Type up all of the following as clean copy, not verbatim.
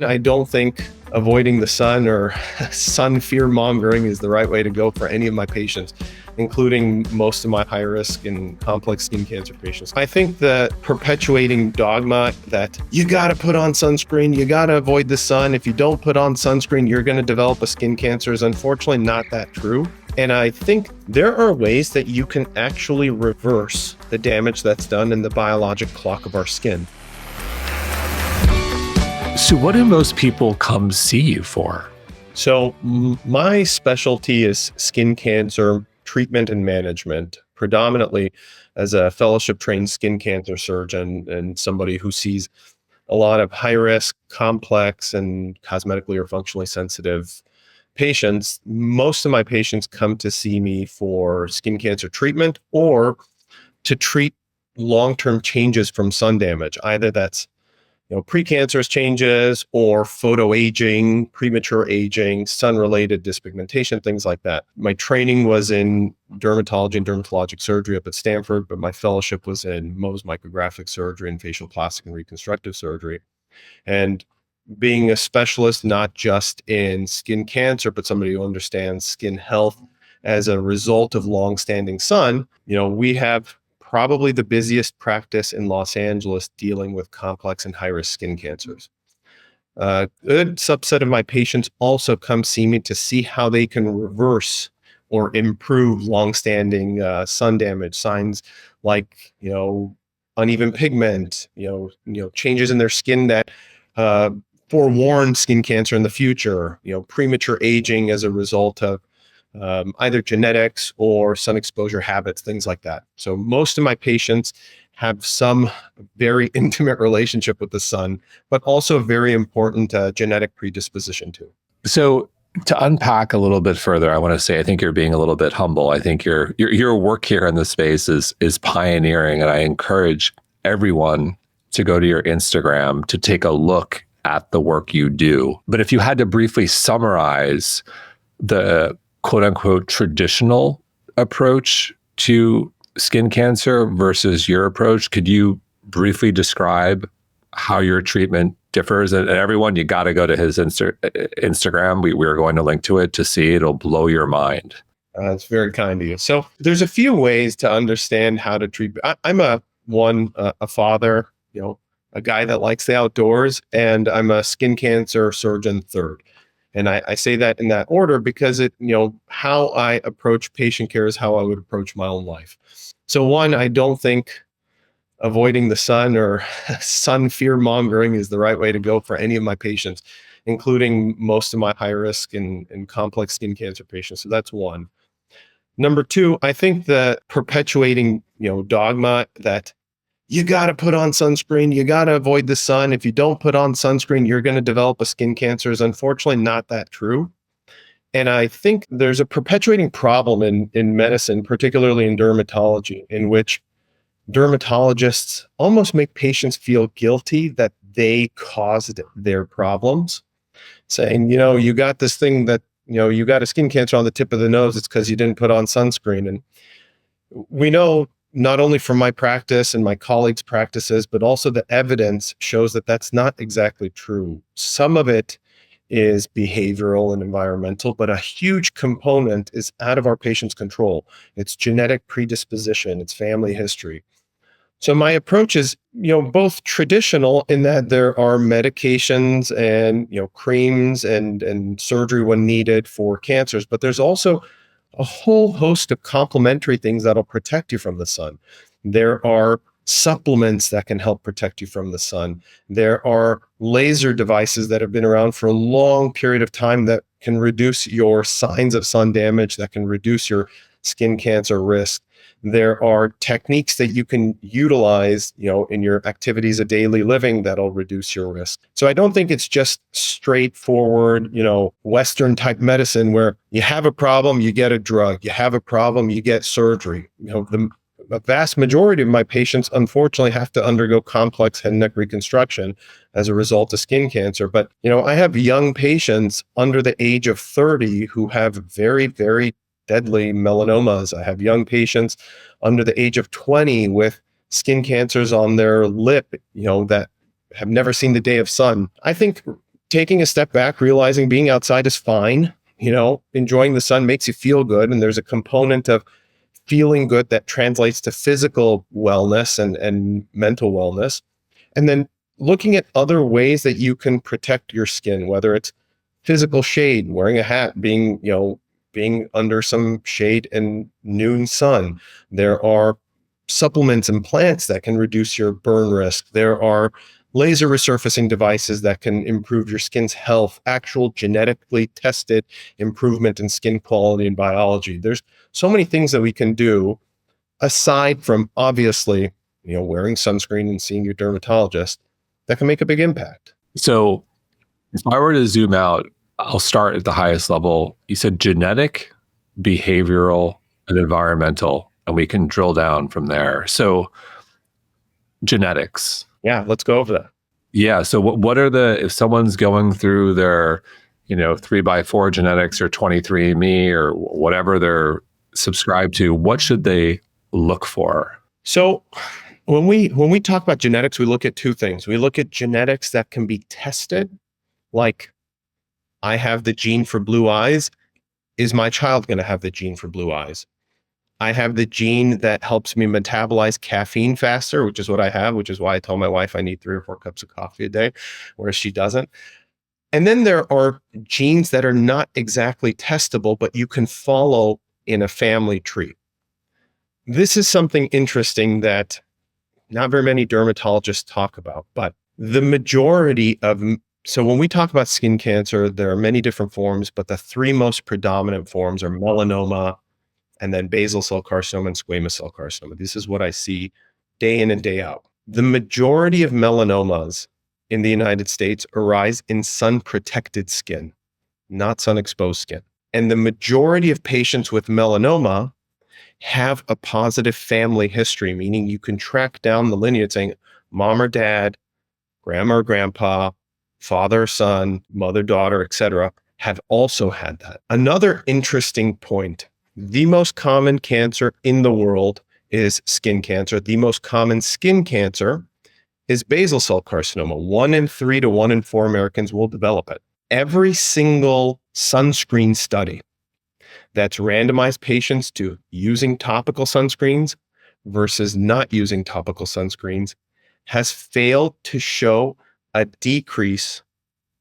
I don't think avoiding the sun or sun fear mongering is the right way to go for any of my patients, including most of my high risk and complex skin cancer patients. I think that perpetuating dogma that you got to put on sunscreen, you got to avoid the sun. If you don't put on sunscreen, you're going to develop a skin cancer is unfortunately not that true. And I think there are ways that you can actually reverse the damage that's done in the biologic clock of our skin. So what do most people come see you for? So my specialty is skin cancer treatment and management, predominantly as a fellowship-trained skin cancer surgeon and somebody who sees a lot of high-risk, complex, and cosmetically or functionally sensitive patients. Most of my patients come to see me for skin cancer treatment or to treat long-term changes from sun damage. Either that's precancerous changes or photoaging, premature aging, sun-related dyspigmentation, things like that. My training was in dermatology and dermatologic surgery up at Stanford, but my fellowship was in Mohs micrographic surgery and facial plastic and reconstructive surgery. And being a specialist, not just in skin cancer, but somebody who understands skin health as a result of long-standing sun, we have probably the busiest practice in Los Angeles dealing with complex and high-risk skin cancers. A good subset of my patients also come see me to see how they can reverse or improve long-standing sun damage signs like, uneven pigment, changes in their skin that forewarn skin cancer in the future, premature aging as a result of either genetics or sun exposure habits, things like that. So most of my patients have some very intimate relationship with the sun, but also a very important genetic predisposition to. So to unpack a little bit further, I want to say I think you're being a little bit humble. I think your work here in this space is pioneering, and I encourage everyone to go to your Instagram to take a look at the work you do. But if you had to briefly summarize the quote unquote traditional approach to skin cancer versus your approach, could you briefly describe how your treatment differs? And everyone, you got to go to his Instagram. We're going to link to it to see. It'll blow your mind. It's very kind of you. So there's a few ways to understand how to treat. I'm a father, a guy that likes the outdoors, and I'm a skin cancer surgeon third. And I say that in that order because how I approach patient care is how I would approach my own life. So one, I don't think avoiding the sun or sun fear mongering is the right way to go for any of my patients, including most of my high risk and complex skin cancer patients. So that's one. Number two, I think that perpetuating, dogma that you got to put on sunscreen, you got to avoid the sun. If you don't put on sunscreen, you're going to develop a skin cancer is unfortunately not that true. And I think there's a perpetuating problem in medicine, particularly in dermatology, in which dermatologists almost make patients feel guilty that they caused their problems, saying, you got this thing that, you got a skin cancer on the tip of the nose, it's because you didn't put on sunscreen. And we know not only from my practice and my colleagues' practices, but also the evidence shows that that's not exactly true. Some of it is behavioral and environmental, but a huge component is out of our patient's control. It's genetic predisposition, it's family history. So my approach is, both traditional in that there are medications and, creams and surgery when needed for cancers, but there's also a whole host of complementary things that'll protect you from the sun. There are supplements that can help protect you from the sun. There are laser devices that have been around for a long period of time that can reduce your signs of sun damage, that can reduce your skin cancer risk. There are techniques that you can utilize, in your activities of daily living that'll reduce your risk. So I don't think it's just straightforward, Western type medicine where you have a problem, you get a drug, you have a problem, you get surgery. The vast majority of my patients, unfortunately, have to undergo complex head and neck reconstruction as a result of skin cancer. But, I have young patients under the age of 30 who have very, very deadly melanomas. I have young patients under the age of 20 with skin cancers on their lip, that have never seen the day of sun. I think taking a step back, realizing being outside is fine. Enjoying the sun makes you feel good. And there's a component of feeling good that translates to physical wellness and mental wellness. And then looking at other ways that you can protect your skin, whether it's physical shade, wearing a hat, being under some shade and noon sun. There are supplements and plants that can reduce your burn risk. There are laser resurfacing devices that can improve your skin's health, actual genetically tested improvement in skin quality and biology. There's so many things that we can do aside from obviously, wearing sunscreen and seeing your dermatologist that can make a big impact. So if I were to zoom out, I'll start at the highest level. You said genetic, behavioral, and environmental, and we can drill down from there. So genetics. Yeah, let's go over that. Yeah. So what are if someone's going through their, 3x4 genetics or 23andMe or whatever they're subscribed to, what should they look for? So when we talk about genetics, we look at two things. We look at genetics that can be tested, like I have the gene for blue eyes. Is my child going to have the gene for blue eyes? I have the gene that helps me metabolize caffeine faster, which is what I have, which is why I tell my wife I need 3 or 4 cups of coffee a day, whereas she doesn't. And then there are genes that are not exactly testable, but you can follow in a family tree. This is something interesting that not very many dermatologists talk about, but the majority of, so when we talk about skin cancer, there are many different forms, but the 3 most predominant forms are melanoma, and then basal cell carcinoma and squamous cell carcinoma. This is what I see day in and day out. The majority of melanomas in the United States arise in sun-protected skin, not sun-exposed skin. And the majority of patients with melanoma have a positive family history, meaning you can track down the lineage saying mom or dad, grandma or grandpa, father or son, mother, daughter, etc., have also had that. Another interesting point, the most common cancer in the world is skin cancer. The most common skin cancer is basal cell carcinoma. 1 in 3 to 1 in 4 Americans will develop it. Every single sunscreen study that's randomized patients to using topical sunscreens versus not using topical sunscreens has failed to show a decrease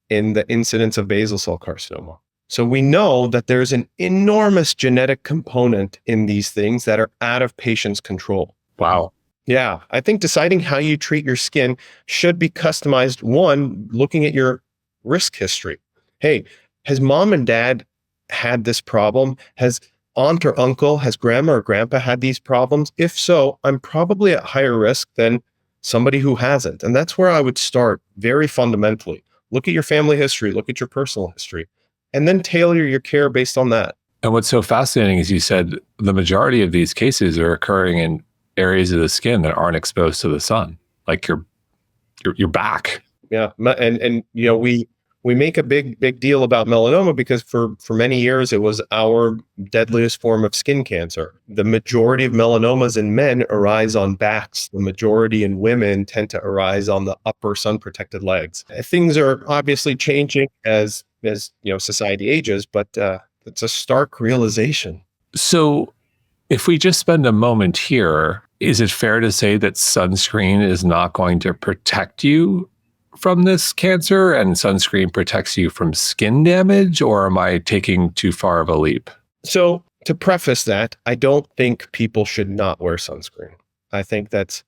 in the incidence of basal cell carcinoma. So we know that there's an enormous genetic component in these things that are out of patients' control. Wow. Yeah, I think deciding how you treat your skin should be customized. One, looking at your risk history. Hey, has mom and dad had this problem? Has aunt or uncle, has grandma or grandpa had these problems? If so, I'm probably at higher risk than somebody who hasn't. And that's where I would start very fundamentally. Look at your family history, look at your personal history, and then tailor your care based on that. And what's so fascinating is you said the majority of these cases are occurring in areas of the skin that aren't exposed to the sun, like your back. Yeah, and we make a big deal about melanoma because for many years it was our deadliest form of skin cancer. The majority of melanomas in men arise on backs. The majority in women tend to arise on the upper sun-protected legs. Things are obviously changing as society ages, but it's a stark realization. So if we just spend a moment here, is it fair to say that sunscreen is not going to protect you from this cancer and sunscreen protects you from skin damage, or am I taking too far of a leap? So to preface that, I don't think people should not wear sunscreen. I think let's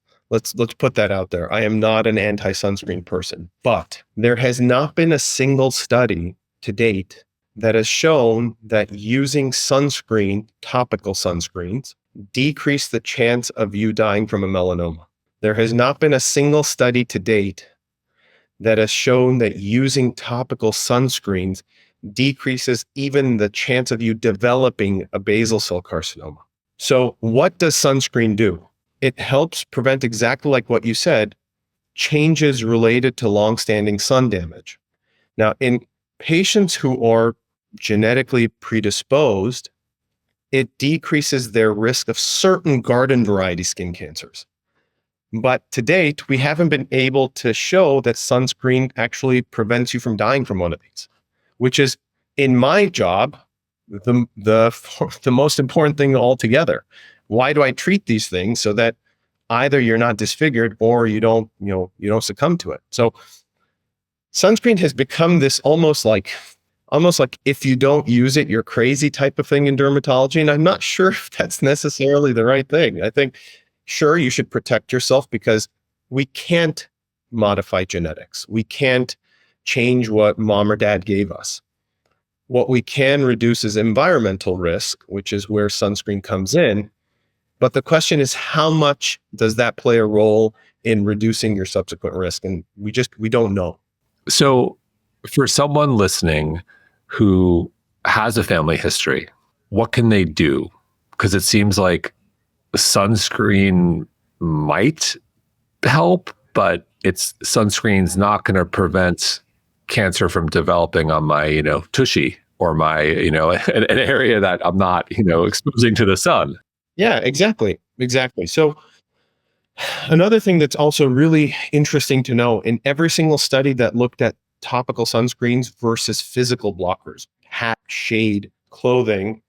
put that out there. I am not an anti-sunscreen person, but there has not been a single study to date that has shown that using sunscreen, topical sunscreens, decrease the chance of you dying from a melanoma. There has not been a single study to date that has shown that using topical sunscreens decreases even the chance of you developing a basal cell carcinoma. So what does sunscreen do? It helps prevent, exactly like what you said, changes related to longstanding sun damage. Now, in patients who are genetically predisposed, it decreases their risk of certain garden variety skin cancers. But to date, we haven't been able to show that sunscreen actually prevents you from dying from one of these, which is, in my job, the most important thing altogether. Why do I treat these things? So that either you're not disfigured or you don't succumb to it. So sunscreen has become this almost like if you don't use it, you're crazy type of thing in dermatology. And I'm not sure if that's necessarily the right thing. I think, sure, you should protect yourself because we can't modify genetics. We can't change what mom or dad gave us. What we can reduce is environmental risk, which is where sunscreen comes in. But the question is, how much does that play a role in reducing your subsequent risk? And we don't know. So, for someone listening who has a family history, what can they do? Because it seems like sunscreen might help, but sunscreen's not going to prevent cancer from developing on my, tushy or my, an area that I'm not, exposing to the sun. Yeah, exactly. Exactly. So another thing that's also really interesting to know, in every single study that looked at topical sunscreens versus physical blockers, hat, shade, clothing,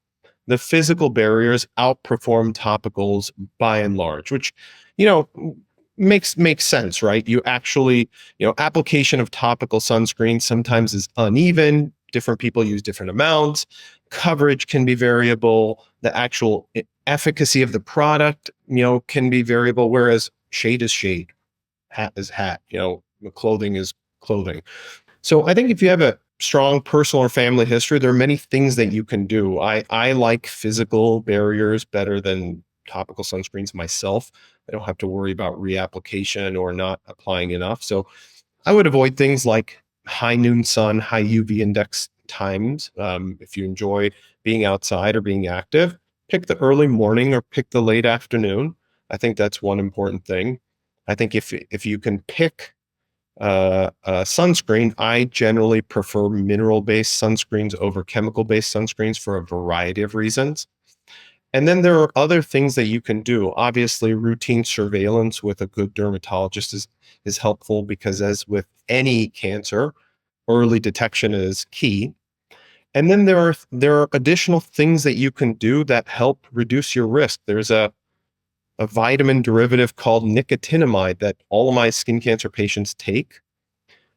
the physical barriers outperform topicals by and large, which, you know, makes sense, right? You actually, application of topical sunscreen sometimes is uneven. Different people use different amounts. Coverage can be variable. The actual efficacy of the product, can be variable, whereas shade is shade, hat is hat, clothing is clothing. So I think if you have a strong personal or family history, there are many things that you can do. I like physical barriers better than topical sunscreens myself. I don't have to worry about reapplication or not applying enough. So I would avoid things like high noon sun, high UV index times. If you enjoy being outside or being active, pick the early morning or pick the late afternoon. I think that's one important thing. I think if you can pick sunscreen, I generally prefer mineral-based sunscreens over chemical-based sunscreens for a variety of reasons. And then there are other things that you can do. Obviously, routine surveillance with a good dermatologist is helpful because, as with any cancer, early detection is key. And then there are additional things that you can do that help reduce your risk. There's a vitamin derivative called nicotinamide that all of my skin cancer patients take.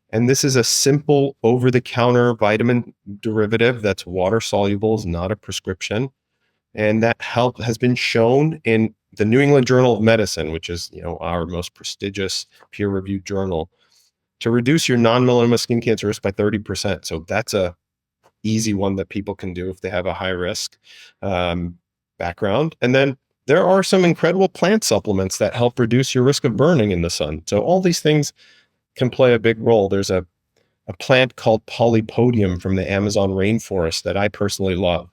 And this is a simple over-the-counter vitamin derivative that's water soluble, is not a prescription. And that help has been shown in the New England Journal of Medicine, which is, our most prestigious peer-reviewed journal, to reduce your non-melanoma skin cancer risk by 30%. So that's a easy one that people can do if they have a high risk background. And then there are some incredible plant supplements that help reduce your risk of burning in the sun. So all these things can play a big role. There's a plant called polypodium from the Amazon rainforest that I personally love.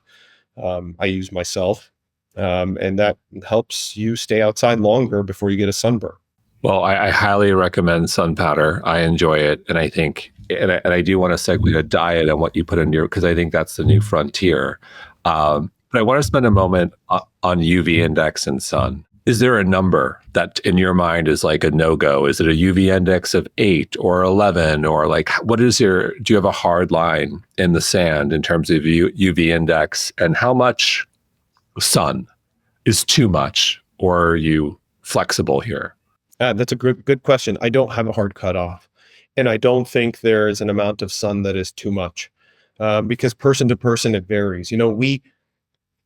I use myself, and that helps you stay outside longer before you get a sunburn. Well, I highly recommend sun powder. I enjoy it. And I think, and I do want to segue to diet and what you put in your, because I think that's the new frontier. But I want to spend a moment on UV index and sun. Is there a number that in your mind is like a no-go? Is it a UV index of 8 or 11? Or like, do you have a hard line in the sand in terms of UV index? And how much sun is too much? Or are you flexible here? That's a good question. I don't have a hard cutoff. And I don't think there is an amount of sun that is too much, because person to person, it varies.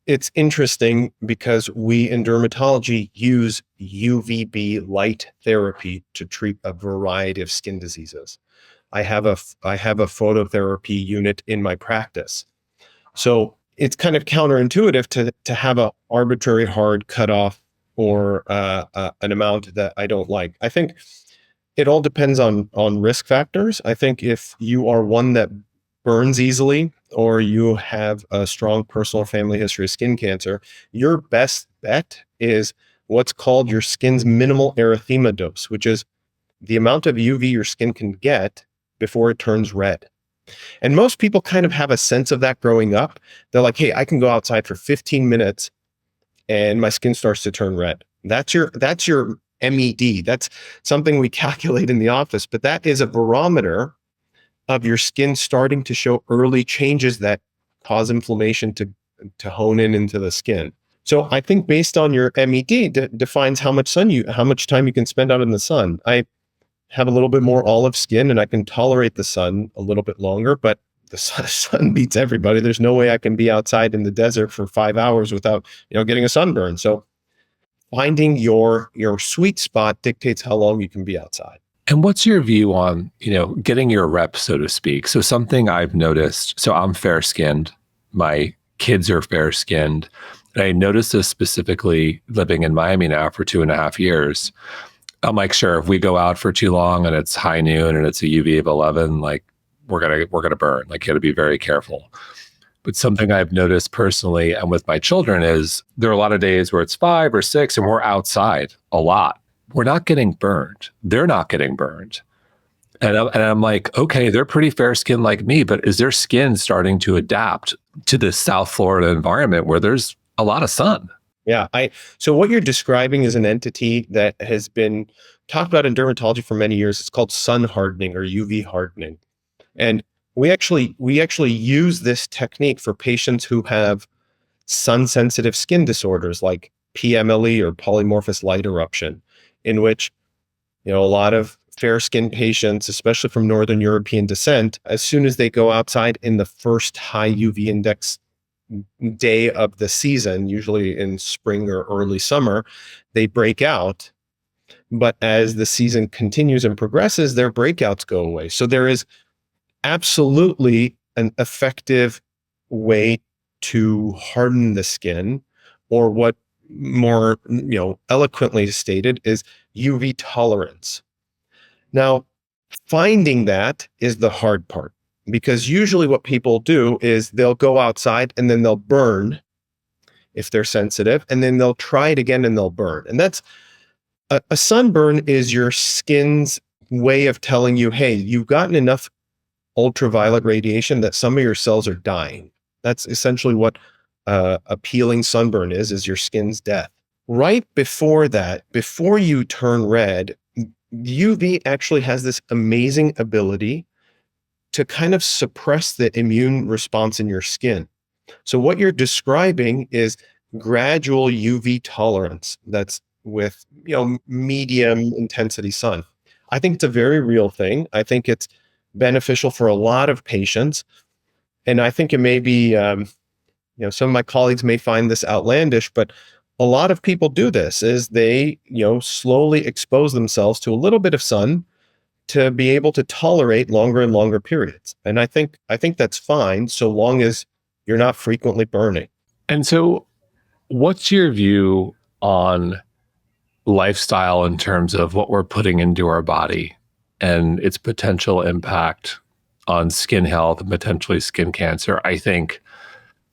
It's interesting because we in dermatology use UVB light therapy to treat a variety of skin diseases. I have a phototherapy unit in my practice. So it's kind of counterintuitive to have an arbitrary hard cutoff or an amount that I don't like. I think it all depends on risk factors. I think if you are one that burns easily, or you have a strong personal or family history of skin cancer, your best bet is what's called your skin's minimal erythema dose, which is the amount of UV your skin can get before it turns red. And most people kind of have a sense of that growing up. They're like, hey, I can go outside for 15 minutes and my skin starts to turn red. That's your MED. That's something we calculate in the office, but that is a barometer of your skin starting to show early changes that cause inflammation to hone in into the skin. So I think based on your MED defines how much time you can spend out in the sun. I have a little bit more olive skin and I can tolerate the sun a little bit longer, but the sun beats everybody. There's no way I can be outside in the desert for 5 hours without, getting a sunburn. So finding your sweet spot dictates how long you can be outside. And what's your view on, getting your rep, so to speak? So something I've noticed, so I'm fair skinned. My kids are fair skinned. And I noticed this specifically living in Miami now for 2.5 years. I'm like, sure, if we go out for too long and it's high noon and it's a UV of 11, like we're gonna burn. Like you got to be very careful. But something I've noticed personally and with my children is there are a lot of days where it's 5 or 6 and we're outside a lot. We're not getting burned. They're not getting burned. And I'm like, okay, they're pretty fair skinned like me, but is their skin starting to adapt to this South Florida environment where there's a lot of sun? Yeah. So what you're describing is an entity that has been talked about in dermatology for many years. It's called sun hardening or UV hardening. And we actually use this technique for patients who have sun sensitive skin disorders like PMLE or polymorphous light eruption, in which, a lot of fair skinned patients, especially from Northern European descent, as soon as they go outside in the first high UV index day of the season, usually in spring or early summer, they break out. But as the season continues and progresses, their breakouts go away. So there is absolutely an effective way to harden the skin, or what more, eloquently stated is UV tolerance. Now, finding that is the hard part, because usually what people do is they'll go outside and then they'll burn if they're sensitive, and then they'll try it again and they'll burn. And that's a sunburn is your skin's way of telling you, hey, you've gotten enough ultraviolet radiation that some of your cells are dying. That's essentially what a peeling sunburn is your skin's death. Right before that, before you turn red, UV actually has this amazing ability to kind of suppress the immune response in your skin. So what you're describing is gradual UV tolerance that's with, medium intensity sun. I think it's a very real thing. I think it's beneficial for a lot of patients. And I think it may be, some of my colleagues may find this outlandish, but a lot of people do this is they, slowly expose themselves to a little bit of sun to be able to tolerate longer and longer periods. And I think that's fine so long as you're not frequently burning. And so what's your view on lifestyle in terms of what we're putting into our body and its potential impact on skin health and potentially skin cancer? I think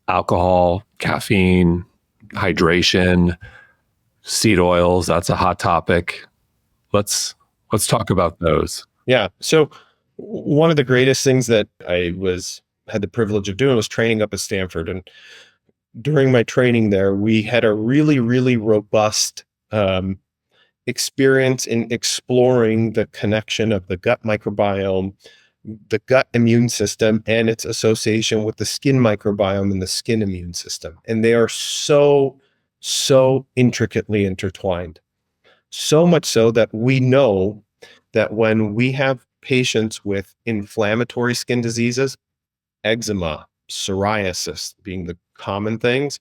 alcohol, caffeine, hydration, seed oils, that's a hot topic. Let's talk about those. Yeah. So one of the greatest things that had the privilege of doing was training up at Stanford. And during my training there, we had a really, really robust experience in exploring the connection of the gut microbiome, the gut immune system, and its association with the skin microbiome and the skin immune system. And they are so, so intricately intertwined. So much so that we know that when we have patients with inflammatory skin diseases, eczema, psoriasis being the common things,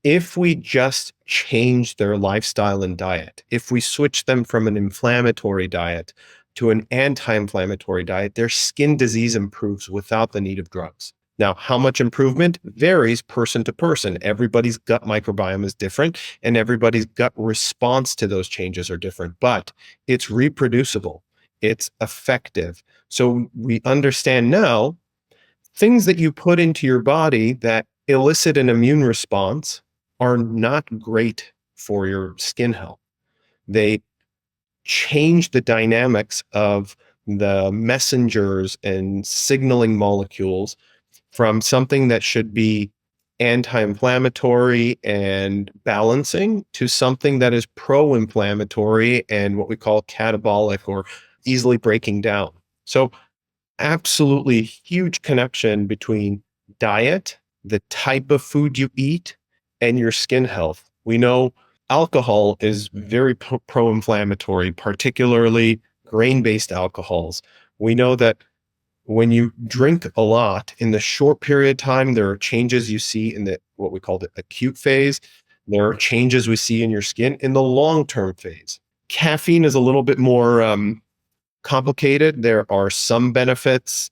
if we just change their lifestyle and diet, if we switch them from an inflammatory diet to an anti-inflammatory diet, their skin disease improves without the need of drugs. Now, how much improvement varies person to person. Everybody's gut microbiome is different, and everybody's gut response to those changes are different, but it's reproducible. It's effective. So we understand now things that you put into your body that elicit an immune response are not great for your skin health. They change the dynamics of the messengers and signaling molecules from something that should be anti-inflammatory and balancing to something that is pro-inflammatory and what we call catabolic or easily breaking down. So absolutely huge connection between diet, the type of food you eat, and your skin health. We know alcohol is very pro-inflammatory, particularly grain-based alcohols. We know that when you drink a lot in the short period of time, there are changes you see in the what we call the acute phase. There are changes we see in your skin in the long-term phase. Caffeine is a little bit more complicated. There are some benefits,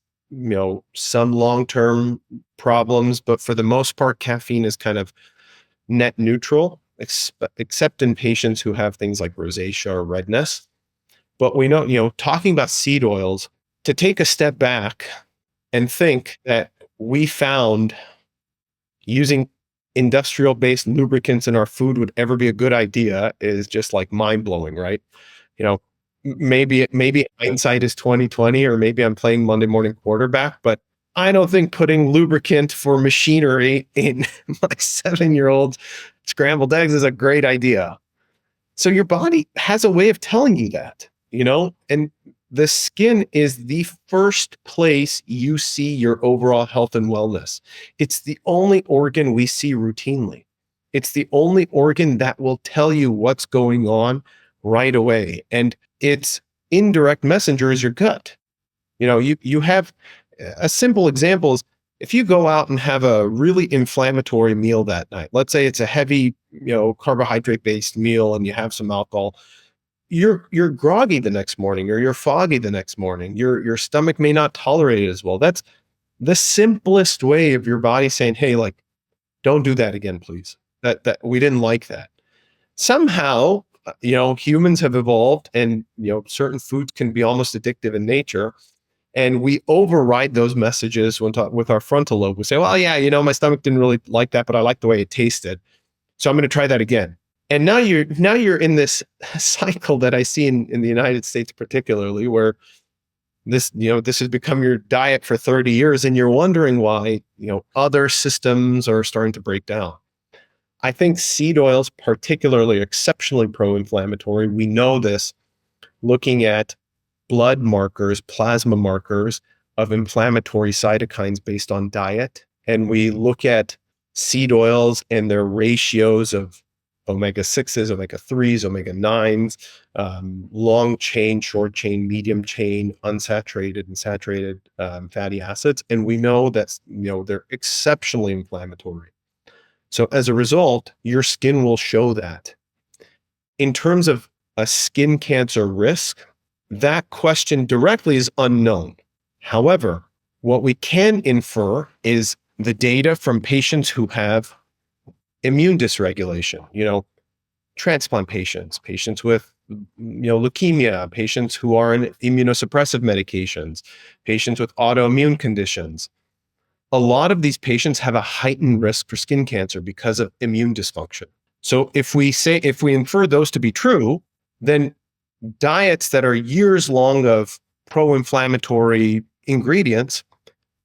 some long-term problems, but for the most part, caffeine is kind of net neutral, except in patients who have things like rosacea or redness. But we know, talking about seed oils, to take a step back and think that we found using industrial-based lubricants in our food would ever be a good idea is just like mind-blowing, right? You know, maybe hindsight is 2020, or maybe I'm playing Monday morning quarterback, but I don't think putting lubricant for machinery in my 7-year-old's scrambled eggs is a great idea. So your body has a way of telling you that, and the skin is the first place you see your overall health and wellness. It's the only organ we see routinely. It's the only organ that will tell you what's going on right away. And its indirect messenger is your gut. You have a simple example is if you go out and have a really inflammatory meal that night, let's say it's a heavy, carbohydrate based meal and you have some alcohol, you're groggy the next morning, or you're foggy the next morning. Your stomach may not tolerate it as well. That's the simplest way of your body saying, hey, like, don't do that again, please. That we didn't like that. Somehow, humans have evolved, and certain foods can be almost addictive in nature. And we override those messages with our frontal lobe. We say, well, yeah, my stomach didn't really like that, but I like the way it tasted. So I'm going to try that again. And now you're in this cycle that I see in the United States, particularly, where this has become your diet for 30 years, and you're wondering why, other systems are starting to break down. I think seed oils, particularly, are exceptionally pro-inflammatory. We know this looking at blood markers, plasma markers of inflammatory cytokines based on diet. And we look at seed oils and their ratios of omega-6s, omega-3s, omega-9s, long chain, short chain, medium chain, unsaturated and saturated fatty acids. And we know that, they're exceptionally inflammatory. So as a result, your skin will show that. In terms of a skin cancer risk, that question directly is unknown. However, what we can infer is the data from patients who have immune dysregulation, transplant patients with, leukemia, patients who are on immunosuppressive medications, patients with autoimmune conditions. A lot of these patients have a heightened risk for skin cancer because of immune dysfunction. So if we infer those to be true, then diets that are years long of pro-inflammatory ingredients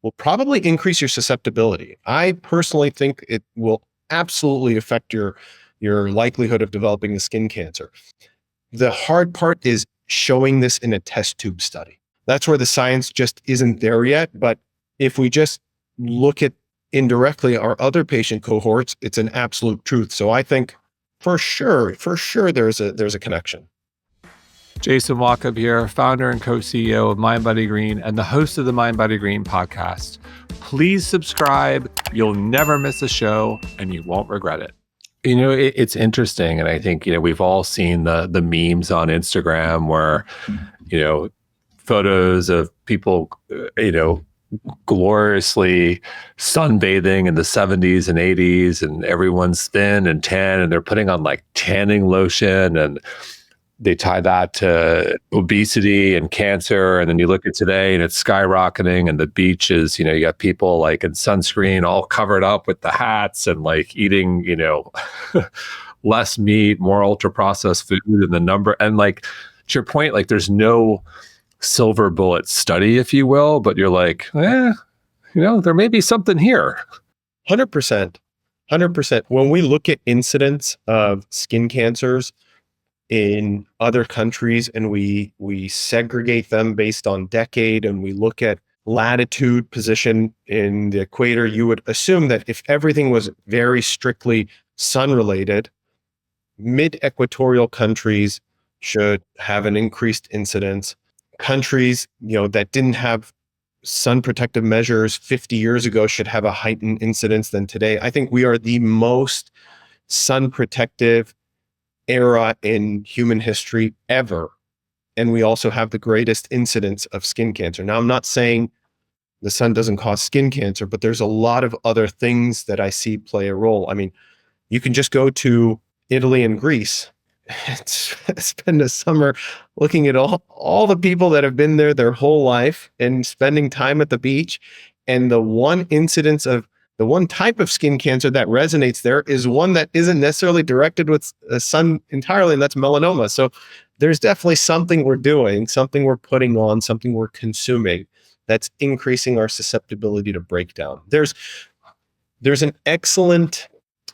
will probably increase your susceptibility. I personally think it will absolutely affect your likelihood of developing a skin cancer. The hard part is showing this in a test tube study. That's where the science just isn't there yet. But if we just look at indirectly our other patient cohorts, it's an absolute truth. So I think for sure, there's a connection. Jason Walkup here, founder and co-CEO of mindbodygreen and the host of the mindbodygreen podcast. Please subscribe. You'll never miss a show and you won't regret it. It's interesting. And I think, we've all seen the memes on Instagram where, photos of people, gloriously sunbathing in the 70s and 80s, and everyone's thin and tan, and they're putting on like tanning lotion, and they tie that to obesity and cancer. And then you look at today and it's skyrocketing, and the beach is, you got people like in sunscreen all covered up with the hats and like eating, less meat, more ultra processed food, and the number. And like, to your point, like there's no silver bullet study, if you will, but you're like, there may be something here. 100%. 100%. When we look at incidence of skin cancers in other countries and we segregate them based on decade and we look at latitude position in the equator, you would assume that if everything was very strictly sun related, mid-equatorial countries should have an increased incidence. Countries, that didn't have sun protective measures 50 years ago should have a heightened incidence than today. I think we are the most sun protective era in human history ever. And we also have the greatest incidence of skin cancer. Now, I'm not saying the sun doesn't cause skin cancer, but there's a lot of other things that I see play a role. I mean, you can just go to Italy and Greece and spend a summer looking at all the people that have been there their whole life and spending time at the beach. And the one incidence of the one type of skin cancer that resonates there is one that isn't necessarily directed with the sun entirely, and that's melanoma. So there's definitely something we're doing, something we're putting on, something we're consuming that's increasing our susceptibility to breakdown. There's an excellent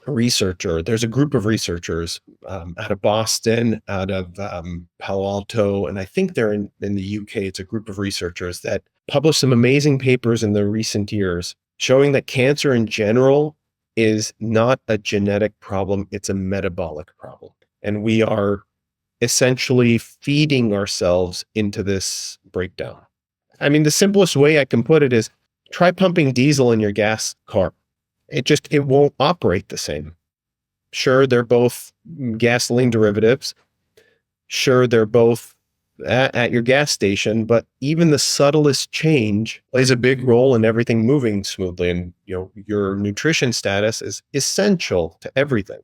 researcher. There's a group of researchers out of Boston, out of Palo Alto, and I think they're in the UK. It's a group of researchers that published some amazing papers in the recent years showing that cancer in general is not a genetic problem, it's a metabolic problem. And we are essentially feeding ourselves into this breakdown. I mean, the simplest way I can put it is try pumping diesel in your gas car. It won't operate the same. Sure, they're both gasoline derivatives. Sure, they're both at your gas station, but even the subtlest change plays a big role in everything moving smoothly. And your nutrition status is essential to everything.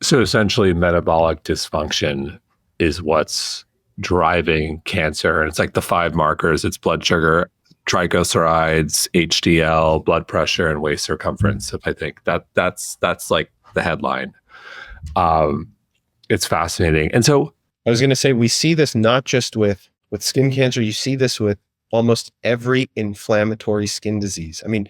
So essentially, metabolic dysfunction is what's driving cancer. And it's like the 5 markers. It's blood sugar, triglycerides, HDL, blood pressure, and waist circumference. If I think that's like the headline. It's fascinating. And so I was going to say, we see this not just with skin cancer, you see this with almost every inflammatory skin disease. I mean,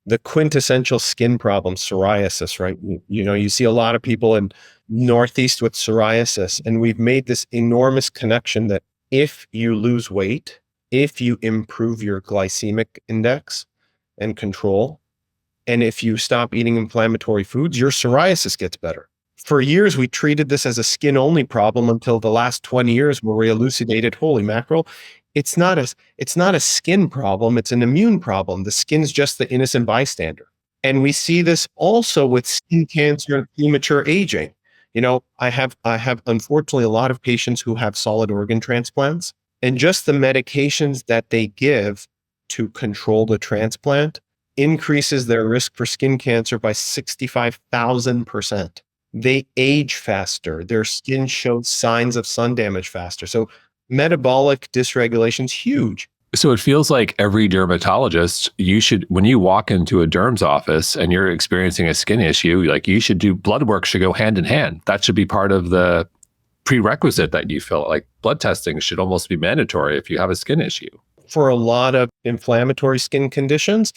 the quintessential skin problem, psoriasis, right? You see a lot of people in Northeast with psoriasis, and we've made this enormous connection that if you lose weight, if you improve your glycemic index and control, and if you stop eating inflammatory foods, your psoriasis gets better. For years, we treated this as a skin-only problem until the last 20 years where we elucidated, holy mackerel, it's not a skin problem, it's an immune problem. The skin's just the innocent bystander. And we see this also with skin cancer and premature aging. I have unfortunately a lot of patients who have solid organ transplants, and just the medications that they give to control the transplant increases their risk for skin cancer by 65,000%. They age faster. Their skin shows signs of sun damage faster. So metabolic dysregulation is huge. So it feels like every dermatologist, when you walk into a derm's office and you're experiencing a skin issue, like you should do blood work should go hand in hand. That should be part of the prerequisite that you feel like blood testing should almost be mandatory if you have a skin issue. For a lot of inflammatory skin conditions,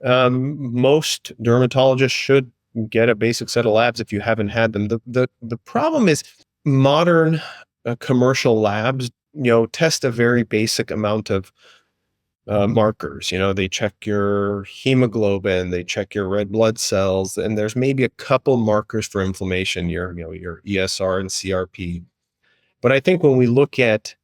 most dermatologists should get a basic set of labs if you haven't had them. The problem is modern commercial labs, test a very basic amount of markers. They check your hemoglobin, they check your red blood cells, and there's maybe a couple markers for inflammation, your ESR and CRP. But I think when we look at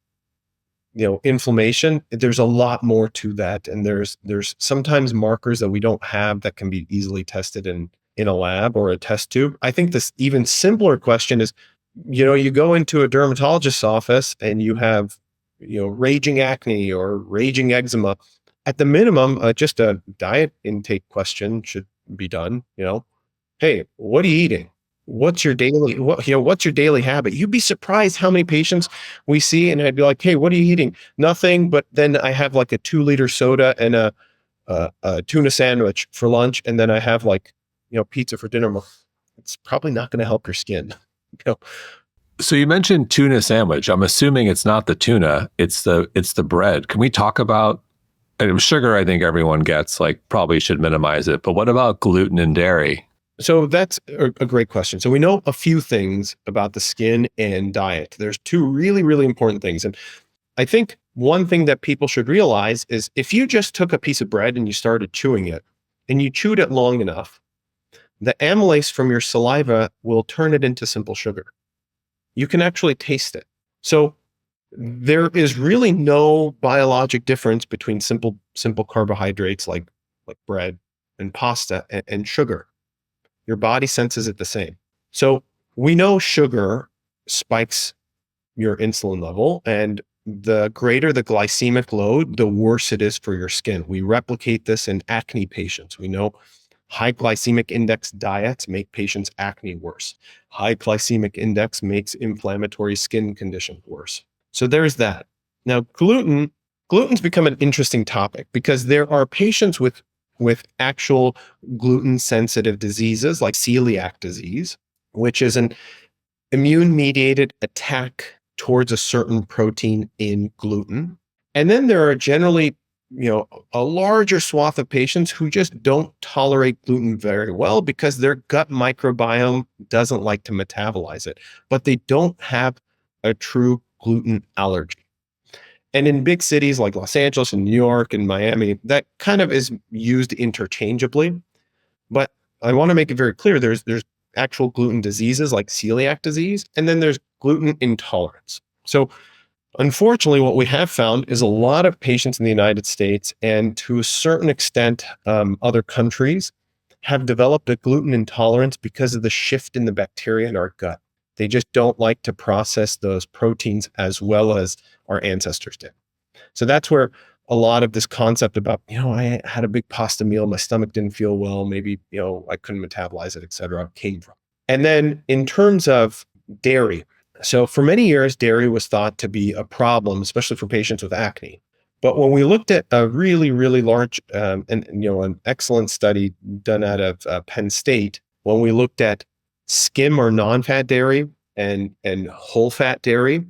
inflammation, there's a lot more to that, and there's sometimes markers that we don't have that can be easily tested in a lab or a test tube. I think this even simpler question is, you go into a dermatologist's office and you have, raging acne or raging eczema. At the minimum, just a diet intake question should be done. Hey, what are you eating? What's your daily habit? You'd be surprised how many patients we see, and I'd be like, hey, what are you eating? Nothing. But then I have like a 2-liter soda and a tuna sandwich for lunch, and then I have pizza for dinner. It's probably not going to help your skin. So you mentioned tuna sandwich. I'm assuming it's not the tuna, it's the bread. Can we talk about sugar? I think everyone gets, probably should minimize it. But what about gluten and dairy? So that's a great question. So we know a few things about the skin and diet. There's two really, really important things. And I think one thing that people should realize is if you just took a piece of bread and you started chewing it and you chewed it long enough, the amylase from your saliva will turn it into simple sugar. You can actually taste it. So there is really no biologic difference between simple carbohydrates like bread and pasta and sugar. Your body senses it the same. So we know sugar spikes your insulin level, and the greater the glycemic load, the worse it is for your skin. We replicate this in acne patients. We know high glycemic index diets make patients' acne worse. High glycemic index makes inflammatory skin conditions worse. So there's that. Now, gluten's become an interesting topic because there are patients with actual gluten sensitive diseases like celiac disease, which is an immune mediated attack towards a certain protein in gluten. And then there are generally, a larger swath of patients who just don't tolerate gluten very well because their gut microbiome doesn't like to metabolize it, but they don't have a true gluten allergy. And in big cities like Los Angeles and New York and Miami, that kind of is used interchangeably. But I want to make it very clear there's actual gluten diseases like celiac disease, and then there's gluten intolerance. So unfortunately, what we have found is a lot of patients in the United States and to a certain extent, other countries have developed a gluten intolerance because of the shift in the bacteria in our gut. They just don't like to process those proteins as well as our ancestors did. So that's where a lot of this concept about, I had a big pasta meal, my stomach didn't feel well, maybe, I couldn't metabolize it, et cetera, came from. And then in terms of dairy, so for many years, dairy was thought to be a problem, especially for patients with acne. But when we looked at a really, really large an excellent study done out of Penn State, when we looked at skim or non-fat dairy and whole fat dairy,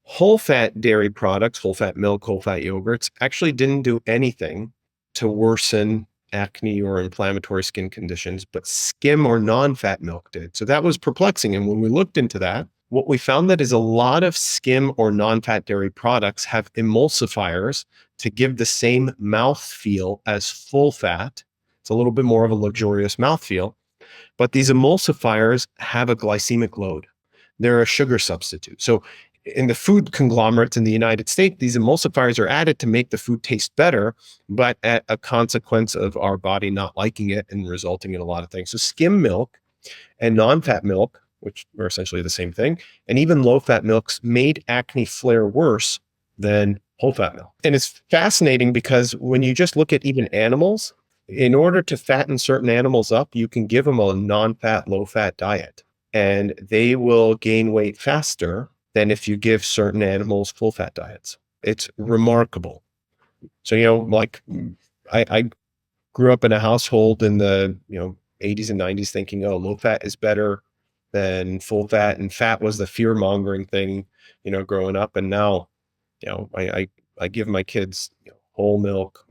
whole fat dairy products, whole fat milk, whole fat yogurts actually didn't do anything to worsen acne or inflammatory skin conditions, but skim or non-fat milk did. So that was perplexing. And when we looked into that, what we found that is a lot of skim or non-fat dairy products have emulsifiers to give the same mouth feel as full fat. It's a little bit more of a luxurious mouth feel, but these emulsifiers have a glycemic load. They're a sugar substitute. So in the food conglomerates in the United States, these emulsifiers are added to make the food taste better, but at a consequence of our body not liking it and resulting in a lot of things. So skim milk and non-fat milk, which are essentially the same thing, and even low-fat milks made acne flare worse than whole-fat milk. And it's fascinating because when you just look at even animals, in order to fatten certain animals up, you can give them a non-fat, low-fat diet, and they will gain weight faster than if you give certain animals full-fat diets. It's remarkable. So, like I grew up in a household in the 80s and 90s thinking, oh, low fat is better than full fat, and fat was the fear mongering thing, growing up. And now, I give my kids whole milk,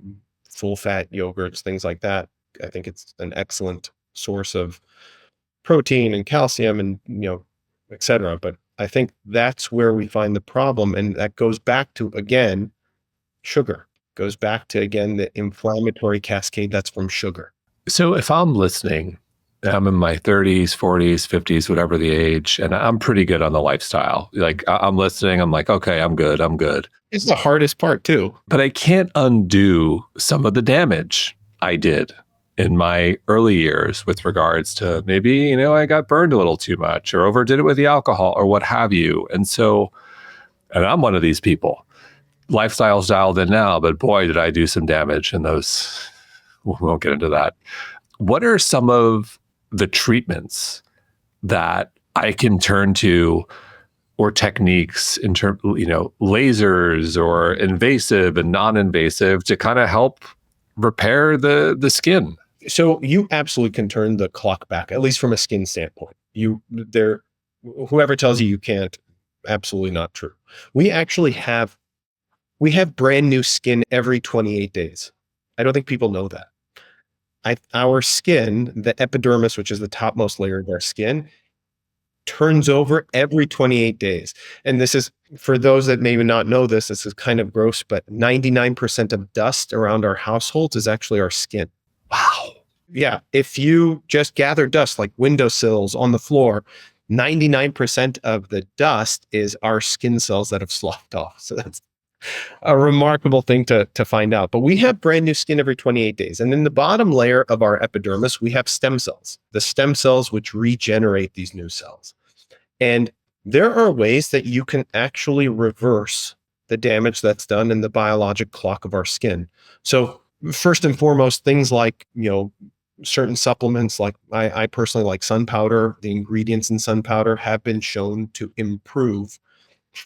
full fat yogurts, things like that. I think it's an excellent source of protein and calcium and et cetera. But I think that's where we find the problem, and that goes back to again sugar. Goes back to again the inflammatory cascade that's from sugar. So if I'm listening, I'm in my 30s, 40s, 50s, whatever the age, and I'm pretty good on the lifestyle. Like I'm listening, I'm like, okay, I'm good. It's the hardest part too. But I can't undo some of the damage I did in my early years with regards to maybe, I got burned a little too much or overdid it with the alcohol or what have you. And so, and I'm one of these people. Lifestyle's dialed in now, but boy, did I do some damage in those. We won't get into that. What are some of the treatments that I can turn to or techniques in terms, lasers or invasive and non-invasive to kind of help repair the skin? So you absolutely can turn the clock back, at least from a skin standpoint. Whoever tells you can't, absolutely not true. We have brand new skin every 28 days. I don't think people know that. our skin, the epidermis, which is the topmost layer of our skin, turns over every 28 days. And this is, for those that maybe not know this, this is kind of gross, but 99% of dust around our households is actually our skin. Wow. Yeah. If you just gather dust like windowsills on the floor, 99% of the dust is our skin cells that have sloughed off. So that's a remarkable thing to find out. But we have brand new skin every 28 days. And in the bottom layer of our epidermis, we have stem cells, the stem cells which regenerate these new cells. And there are ways that you can actually reverse the damage that's done in the biologic clock of our skin. So first and foremost, things like, certain supplements, like I personally like sun powder. The ingredients in sun powder have been shown to improve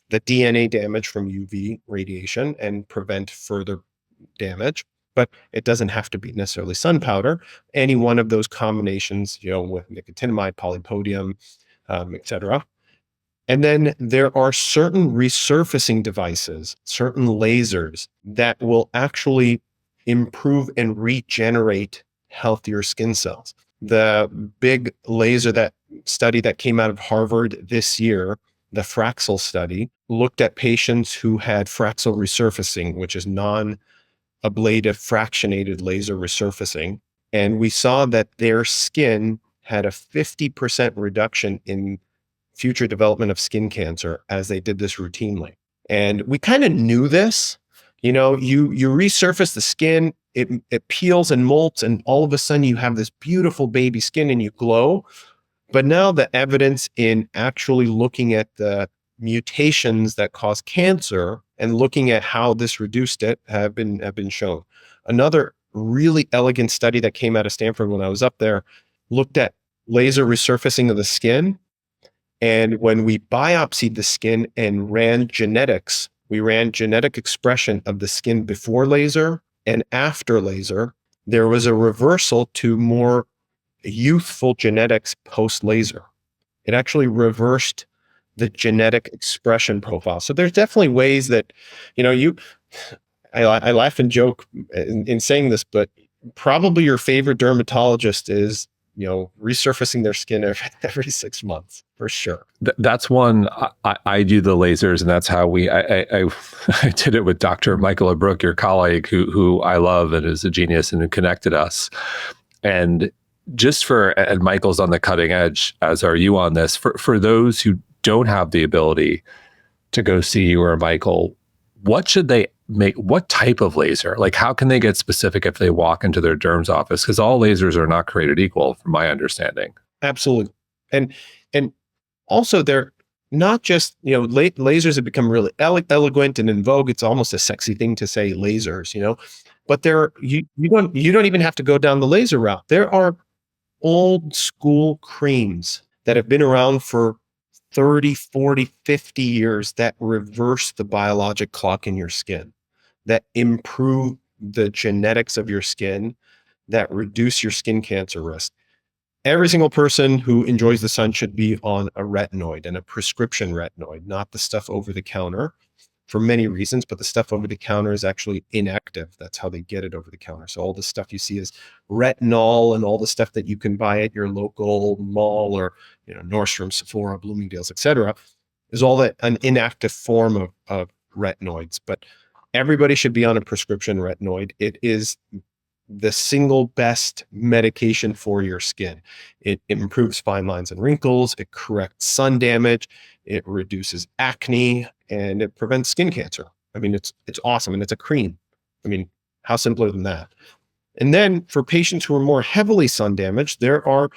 the DNA damage from UV radiation and prevent further damage. But it doesn't have to be necessarily sun powder. Any one of those combinations, with nicotinamide, polypodium, etc. And then there are certain resurfacing devices, certain lasers that will actually improve and regenerate healthier skin cells. The big laser study that came out of Harvard this year, the Fraxel study, looked at patients who had Fraxel resurfacing, which is non-ablative fractionated laser resurfacing. And we saw that their skin had a 50% reduction in future development of skin cancer as they did this routinely. And we kind of knew this. You resurface the skin, it peels and molts, and all of a sudden you have this beautiful baby skin and you glow. But now the evidence in actually looking at the mutations that cause cancer and looking at how this reduced it have been shown. Another really elegant study that came out of Stanford when I was up there looked at laser resurfacing of the skin. And when we biopsied the skin and ran genetics, we ran genetic expression of the skin before laser and after laser, there was a reversal to more youthful genetics post laser. It actually reversed the genetic expression profile. So there's definitely ways that, I laugh and joke in saying this, but probably your favorite dermatologist is resurfacing their skin every 6 months for sure. That's one. I do the lasers, and that's how I did it with Dr. Michael O'Brook, your colleague, who I love and is a genius and who connected us. And and Michael's on the cutting edge, as are you on this. For those who don't have the ability to go see you or Michael, what should they make? What type of laser? Like, how can they get specific if they walk into their derm's office? Because all lasers are not created equal, from my understanding. Absolutely. And also they're not just, lasers have become really elegant and in vogue. It's almost a sexy thing to say lasers, but you don't even have to go down the laser route. There are old school creams that have been around for 30, 40, 50 years that reverse the biologic clock in your skin, that improve the genetics of your skin, that reduce your skin cancer risk. Every single person who enjoys the sun should be on a retinoid, and a prescription retinoid, not the stuff over the counter, for many reasons, but the stuff over the counter is actually inactive. That's how they get it over the counter. So all the stuff you see is retinol, and all the stuff that you can buy at your local mall or Nordstrom, Sephora, Bloomingdale's, etc., is all an inactive form of retinoids. But everybody should be on a prescription retinoid. It is the single best medication for your skin. It improves fine lines and wrinkles. It corrects sun damage. It reduces acne, and it prevents skin cancer. I mean, it's awesome. And it's a cream. I mean, how simpler than that? And then for patients who are more heavily sun damaged, there are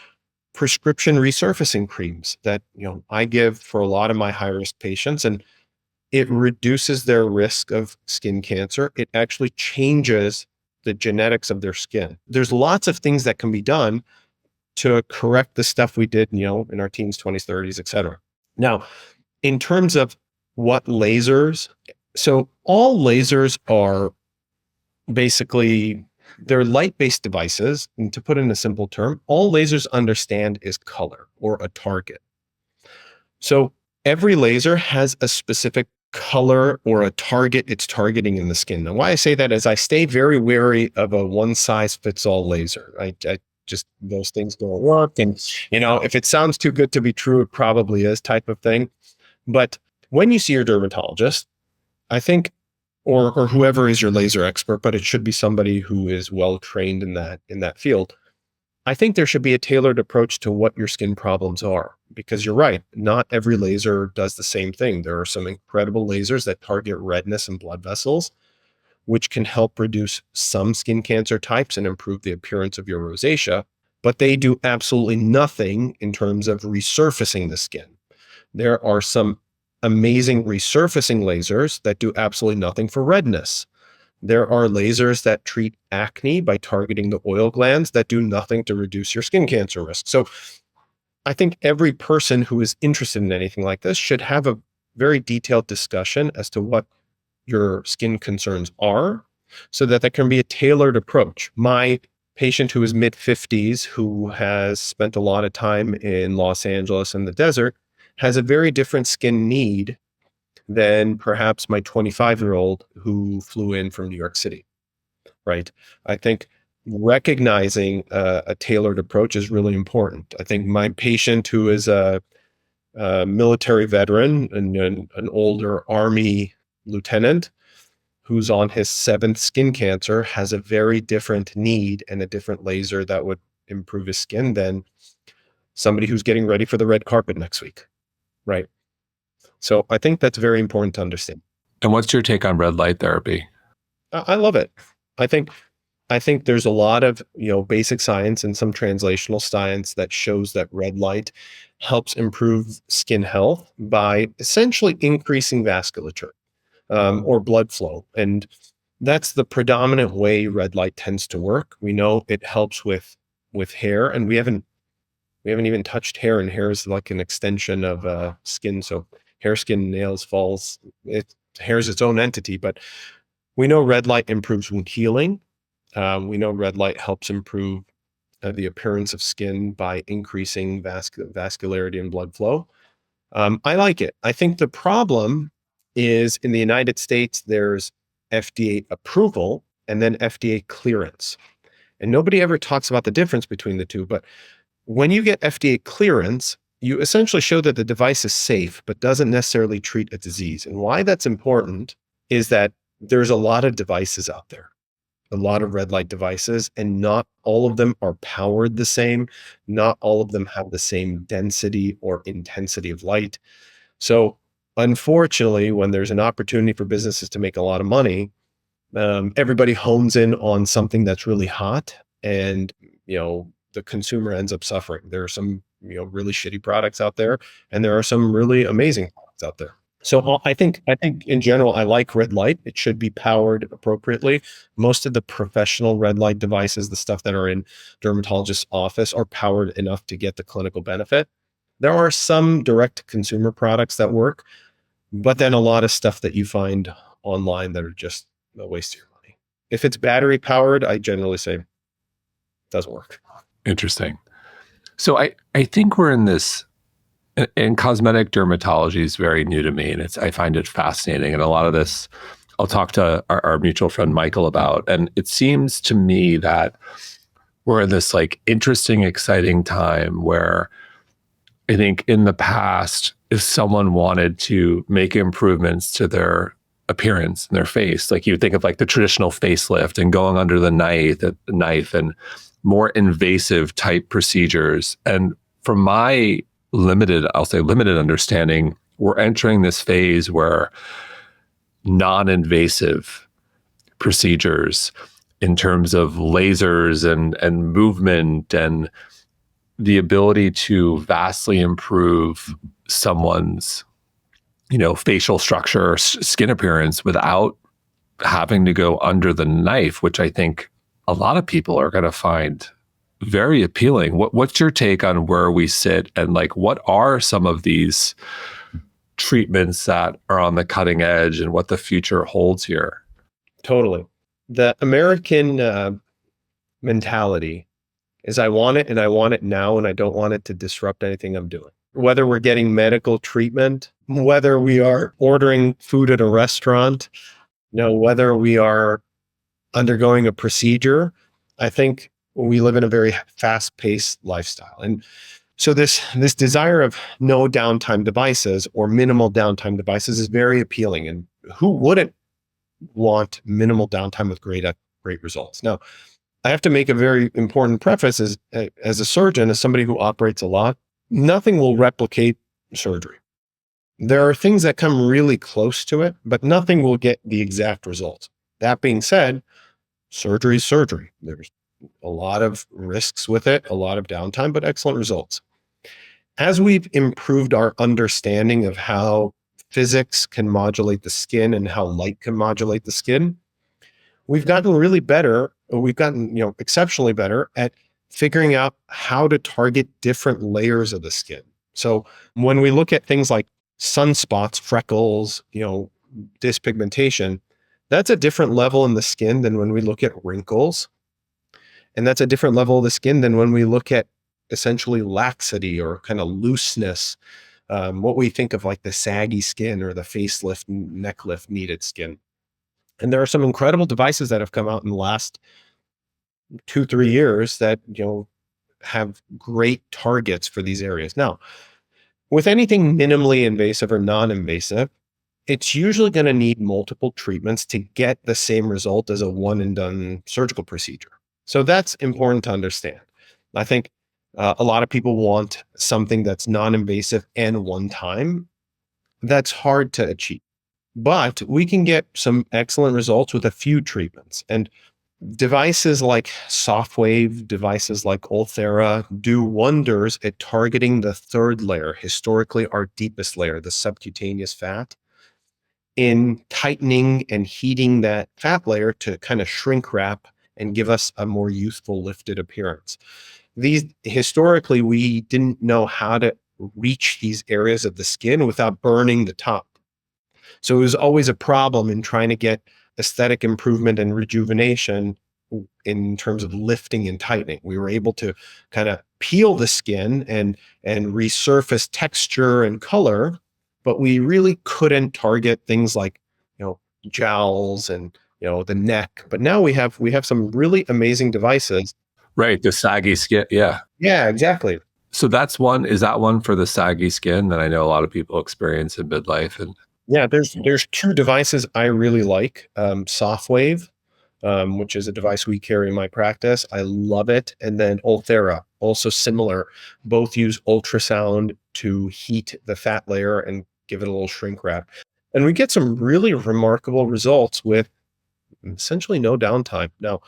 prescription resurfacing creams that, I give for a lot of my high risk patients, and it reduces their risk of skin cancer. It actually changes the genetics of their skin. There's lots of things that can be done to correct the stuff we did, in our teens, 20s, 30s, et cetera. Now, in terms of what lasers, so all lasers are basically, they're light-based devices. And to put it in a simple term, all lasers understand is color or a target. So every laser has a specific color or a target it's targeting in the skin. Now, why I say that is I stay very wary of a one size fits all laser. I just, those things don't work. And, if it sounds too good to be true, it probably is, type of thing. But when you see your dermatologist, I think, or whoever is your laser expert, but it should be somebody who is well trained in that field. I think there should be a tailored approach to what your skin problems are, because you're right. Not every laser does the same thing. There are some incredible lasers that target redness and blood vessels, which can help reduce some skin cancer types and improve the appearance of your rosacea, but they do absolutely nothing in terms of resurfacing the skin. There are some amazing resurfacing lasers that do absolutely nothing for redness. There are lasers that treat acne by targeting the oil glands that do nothing to reduce your skin cancer risk. So I think every person who is interested in anything like this should have a very detailed discussion as to what your skin concerns are, so that there can be a tailored approach. My patient who is mid 50s, who has spent a lot of time in Los Angeles and the desert, has a very different skin need than perhaps my 25-year-old who flew in from New York City, right? I think recognizing a tailored approach is really important. I think my patient who is a military veteran and an older Army lieutenant who's on his 7th skin cancer has a very different need and a different laser that would improve his skin than somebody who's getting ready for the red carpet next week, right? So I think that's very important to understand. And what's your take on red light therapy? I love it. I think there's a lot of basic science and some translational science that shows that red light helps improve skin health by essentially increasing vasculature or blood flow, and that's the predominant way red light tends to work. We know it helps with hair, and we haven't even touched hair, and hair is like an extension of skin. So hair, skin, nails, falls. Hair is its own entity, but we know red light improves wound healing. We know red light helps improve the appearance of skin by increasing vascularity and blood flow. I like it. I think the problem is in the United States, there's FDA approval and then FDA clearance. And nobody ever talks about the difference between the two. But when you get FDA clearance, you essentially show that the device is safe, but doesn't necessarily treat a disease. And why that's important is that there's a lot of devices out there, a lot of red light devices, and not all of them are powered the same. Not all of them have the same density or intensity of light. So unfortunately, when there's an opportunity for businesses to make a lot of money, everybody hones in on something that's really hot, and the consumer ends up suffering. There are some really shitty products out there, and there are some really amazing products out there. So I think in general, I like red light. It should be powered appropriately. Most of the professional red light devices, the stuff that are in dermatologist's office, are powered enough to get the clinical benefit. There are some direct consumer products that work, but then a lot of stuff that you find online that are just a waste of your money. If it's battery powered, I generally say it doesn't work. Interesting. So I think we're in this, and cosmetic dermatology is very new to me, and I find it fascinating. And a lot of this I'll talk to our mutual friend Michael about. And it seems to me that we're in this like interesting, exciting time where I think in the past, if someone wanted to make improvements to their appearance and their face, like you would think of like the traditional facelift and going under the knife and more invasive type procedures. And from my limited understanding, we're entering this phase where non-invasive procedures in terms of lasers and movement and the ability to vastly improve someone's, facial structure or skin appearance without having to go under the knife, which I think a lot of people are going to find very appealing. What's your take on where we sit, and like what are some of these treatments that are on the cutting edge and what the future holds here? Totally. The American mentality is I want it and I want it now, and I don't want it to disrupt anything I'm doing. whether we're getting medical treatment, whether we are ordering food at a restaurant, whether we are undergoing a procedure. I think we live in a very fast-paced lifestyle. And so this desire of no downtime devices or minimal downtime devices is very appealing. And who wouldn't want minimal downtime with great results? Now, I have to make a very important preface as a surgeon, as somebody who operates a lot, nothing will replicate surgery. There are things that come really close to it, but nothing will get the exact results. That being said, surgery is surgery. There's a lot of risks with it, a lot of downtime, but excellent results. As we've improved our understanding of how physics can modulate the skin and how light can modulate the skin, we've gotten really better. We've gotten, exceptionally better at figuring out how to target different layers of the skin. So when we look at things like sunspots, freckles, dyspigmentation, that's a different level in the skin than when we look at wrinkles. And that's a different level of the skin than when we look at essentially laxity or kind of looseness, what we think of like the saggy skin or the facelift, neck lift needed skin. And there are some incredible devices that have come out in the last 2-3 years that, have great targets for these areas. Now, with anything minimally invasive or non-invasive, it's usually going to need multiple treatments to get the same result as a one and done surgical procedure. So that's important to understand. I think a lot of people want something that's non-invasive and one time. That's hard to achieve, but we can get some excellent results with a few treatments. And devices like SoftWave, devices like Ulthera do wonders at targeting the third layer, historically our deepest layer, the subcutaneous fat, in tightening and heating that fat layer to kind of shrink wrap and give us a more youthful, lifted appearance. Historically, we didn't know how to reach these areas of the skin without burning the top. So it was always a problem in trying to get aesthetic improvement and rejuvenation in terms of lifting and tightening. We were able to kind of peel the skin and resurface texture and color, but we really couldn't target things like, jowls and, the neck. But now we have some really amazing devices. Right. The saggy skin. Yeah. Yeah, exactly. So is that one for the saggy skin that I know a lot of people experience in midlife? And Yeah, there's two devices I really like. SoftWave, which is a device we carry in my practice. I love it. And then Ulthera, also similar. Both use ultrasound to heat the fat layer and give it a little shrink wrap. And we get some really remarkable results with essentially no downtime. Now,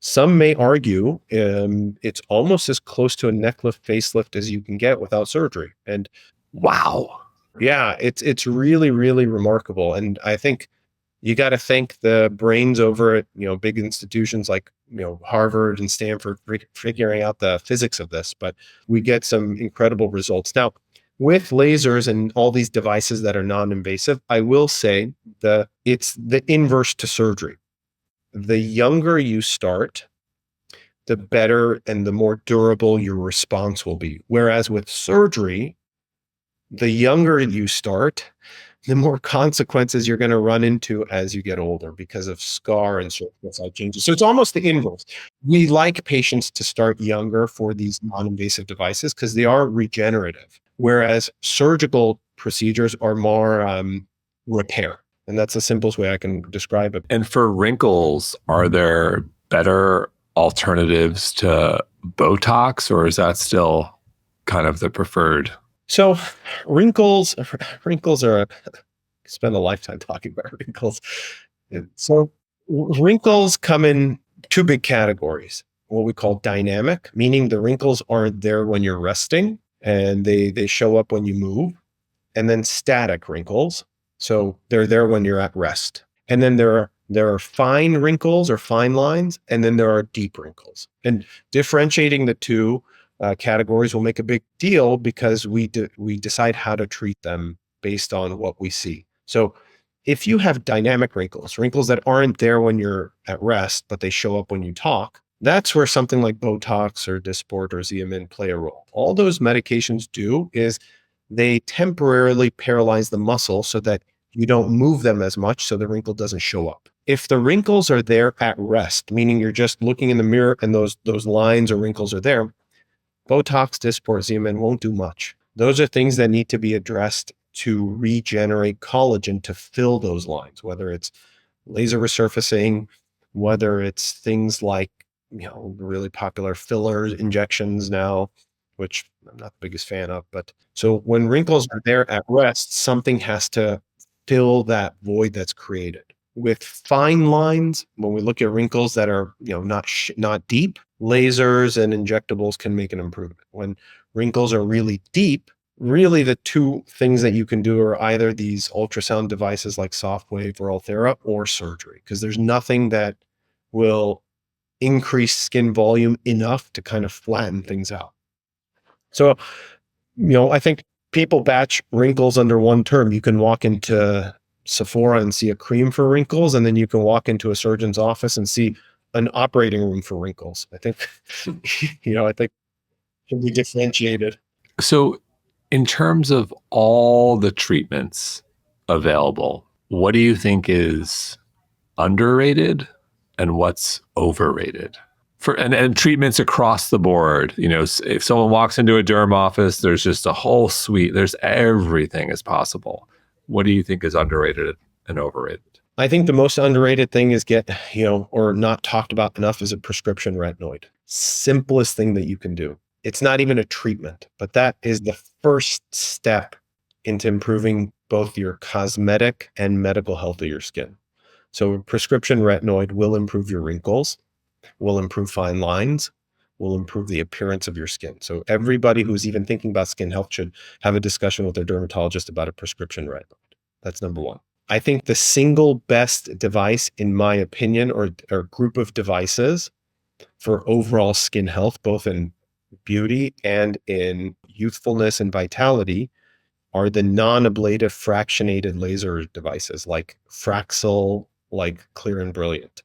some may argue it's almost as close to a neck lift facelift as you can get without surgery. And wow. yeah, it's really, really remarkable. And I think you got to thank the brains over at, big institutions like, Harvard and Stanford for figuring out the physics of this, but we get some incredible results. Now, with lasers and all these devices that are non-invasive, I will say it's the inverse to surgery. The younger you start, the better and the more durable your response will be. Whereas with surgery, the younger you start, the more consequences you're going to run into as you get older because of scar and surgical site changes. So it's almost the inverse. We like patients to start younger for these non-invasive devices because they are regenerative, whereas surgical procedures are more repair. And that's the simplest way I can describe it. And for wrinkles, are there better alternatives to Botox, or is that still kind of the preferred? So wrinkles are spend a lifetime talking about wrinkles. So wrinkles come in two big categories. What we call dynamic, meaning the wrinkles aren't there when you're resting and they show up when you move. And then static wrinkles. So they're there when you're at rest. And then there are fine wrinkles or fine lines, and then there are deep wrinkles. And differentiating the two categories will make a big deal because we decide how to treat them based on what we see. So if you have dynamic wrinkles that aren't there when you're at rest, but they show up when you talk, That's where something like Botox or Dysport or Xeomin play a role. All those medications do is they temporarily paralyze the muscle so that you don't move them as much so the wrinkle doesn't show up. If the wrinkles are there at rest, meaning you're just looking in the mirror and those lines or wrinkles are there, Botox, Dysport, Xeomin won't do much. Those are things that need to be addressed to regenerate collagen to fill those lines, whether it's laser resurfacing, whether it's things like, really popular filler injections now, which I'm not the biggest fan of. But so when wrinkles are there at rest, something has to fill that void that's created. With fine lines, when we look at wrinkles that are, not deep, lasers and injectables can make an improvement. When wrinkles are really deep, really the two things that you can do are either these ultrasound devices like Softwave or Ulthera or surgery, because there's nothing that will increase skin volume enough to kind of flatten things out. So, I think people batch wrinkles under one term. You can walk into Sephora and see a cream for wrinkles, and then you can walk into a surgeon's office and see an operating room for wrinkles. I think, I think it can be differentiated. So, in terms of all the treatments available, what do you think is underrated and what's overrated? And treatments across the board. If someone walks into a derm office, there's just a whole suite. There's everything is possible. What do you think is underrated and overrated? I think the most underrated thing is or not talked about enough is a prescription retinoid. Simplest thing that you can do. It's not even a treatment, but that is the first step into improving both your cosmetic and medical health of your skin. So prescription retinoid will improve your wrinkles, will improve fine lines, will improve the appearance of your skin. So everybody who's even thinking about skin health should have a discussion with their dermatologist about a prescription retinoid. That's number one. I think the single best device, in my opinion, or group of devices for overall skin health, both in beauty and in youthfulness and vitality, are the non-ablative fractionated laser devices like Fraxel, like Clear and Brilliant.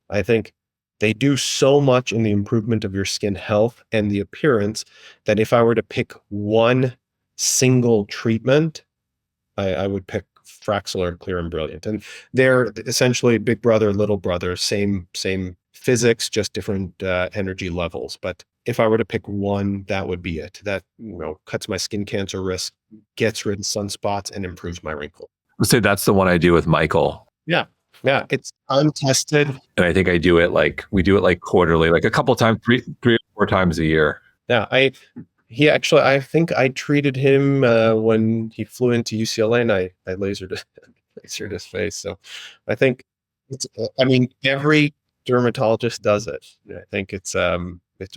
I think they do so much in the improvement of your skin health and the appearance that if I were to pick one single treatment, I would pick Fraxel or Clear and Brilliant. And they're essentially big brother, little brother, same physics, just different energy levels. But if I were to pick one, that would be it. That cuts my skin cancer risk, gets rid of sunspots, and improves my wrinkle. Let's say that's the one I do with Michael. Yeah. Yeah, it's untested. And I think we do it like quarterly, like a couple times, three or four times a year. Yeah, I think I treated him when he flew into UCLA, and I lasered his face. So I think every dermatologist does it. I think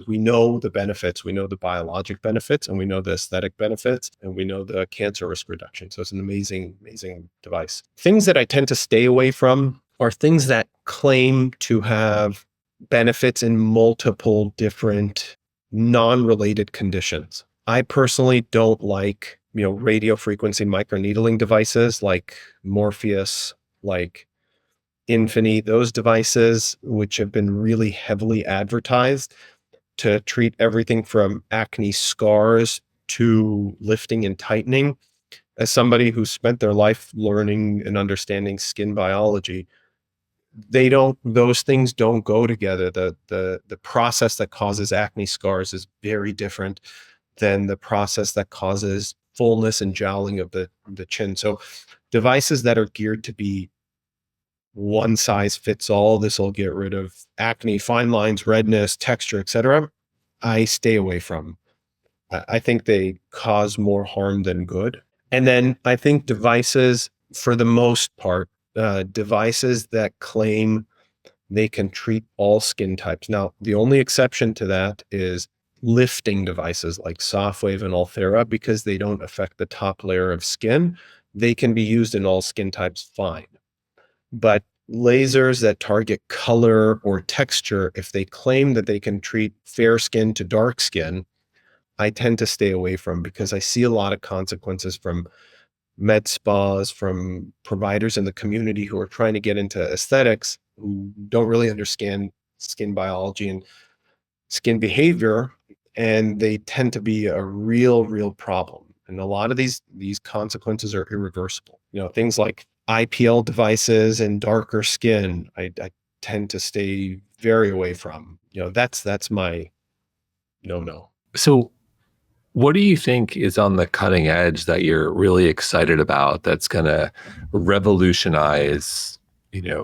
we know the benefits, we know the biologic benefits, and we know the aesthetic benefits, and we know the cancer risk reduction. So it's an amazing, amazing device. Things that I tend to stay away from are things that claim to have benefits in multiple different non-related conditions. I personally don't like, radio frequency microneedling devices like Morpheus, like Infini, those devices, which have been really heavily advertised to treat everything from acne scars to lifting and tightening. As somebody who spent their life learning and understanding skin biology, those things don't go together. The process that causes acne scars is very different than the process that causes fullness and jowling of the chin. So devices that are geared to be one size fits all, this will get rid of acne, fine lines, redness, texture, etc., I stay away from. I think they cause more harm than good. And then I think devices, for the most part, devices that claim they can treat all skin types. Now, the only exception to that is lifting devices like Softwave and Ulthera, because they don't affect the top layer of skin. They can be used in all skin types fine. But lasers that target color or texture, if they claim that they can treat fair skin to dark skin, I tend to stay away from, because I see a lot of consequences from med spas, from providers in the community who are trying to get into aesthetics, who don't really understand skin biology and skin behavior, and they tend to be a real problem. And a lot of these consequences are irreversible. Things like IPL devices and darker skin, I tend to stay very away from. That's my no. So, what do you think is on the cutting edge that you're really excited about that's going to revolutionize,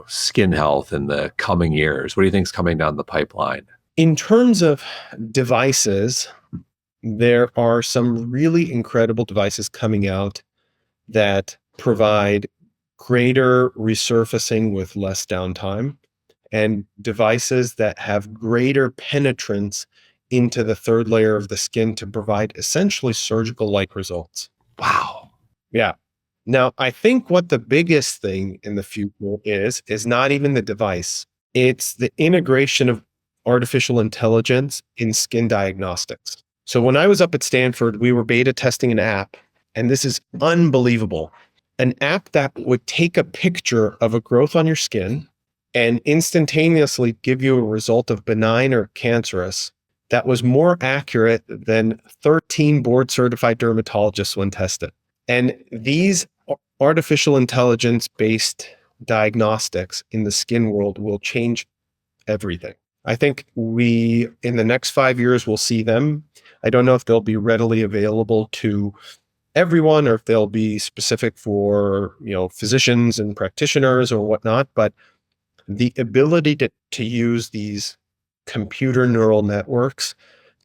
skin health in the coming years? What do you think is coming down the pipeline? In terms of devices, there are some really incredible devices coming out that provide greater resurfacing with less downtime, and devices that have greater penetrance into the third layer of the skin to provide essentially surgical-like results. Wow. Yeah. Now, I think what the biggest thing in the future is not even the device. It's the integration of artificial intelligence in skin diagnostics. So when I was up at Stanford, we were beta testing an app, and this is unbelievable. An app that would take a picture of a growth on your skin and instantaneously give you a result of benign or cancerous that was more accurate than 13 board certified dermatologists when tested. And these artificial intelligence based diagnostics in the skin world will change everything. I think in the next 5 years, we'll see them. I don't know if they'll be readily available to everyone or if they'll be specific for, physicians and practitioners or whatnot, but the ability to use these computer neural networks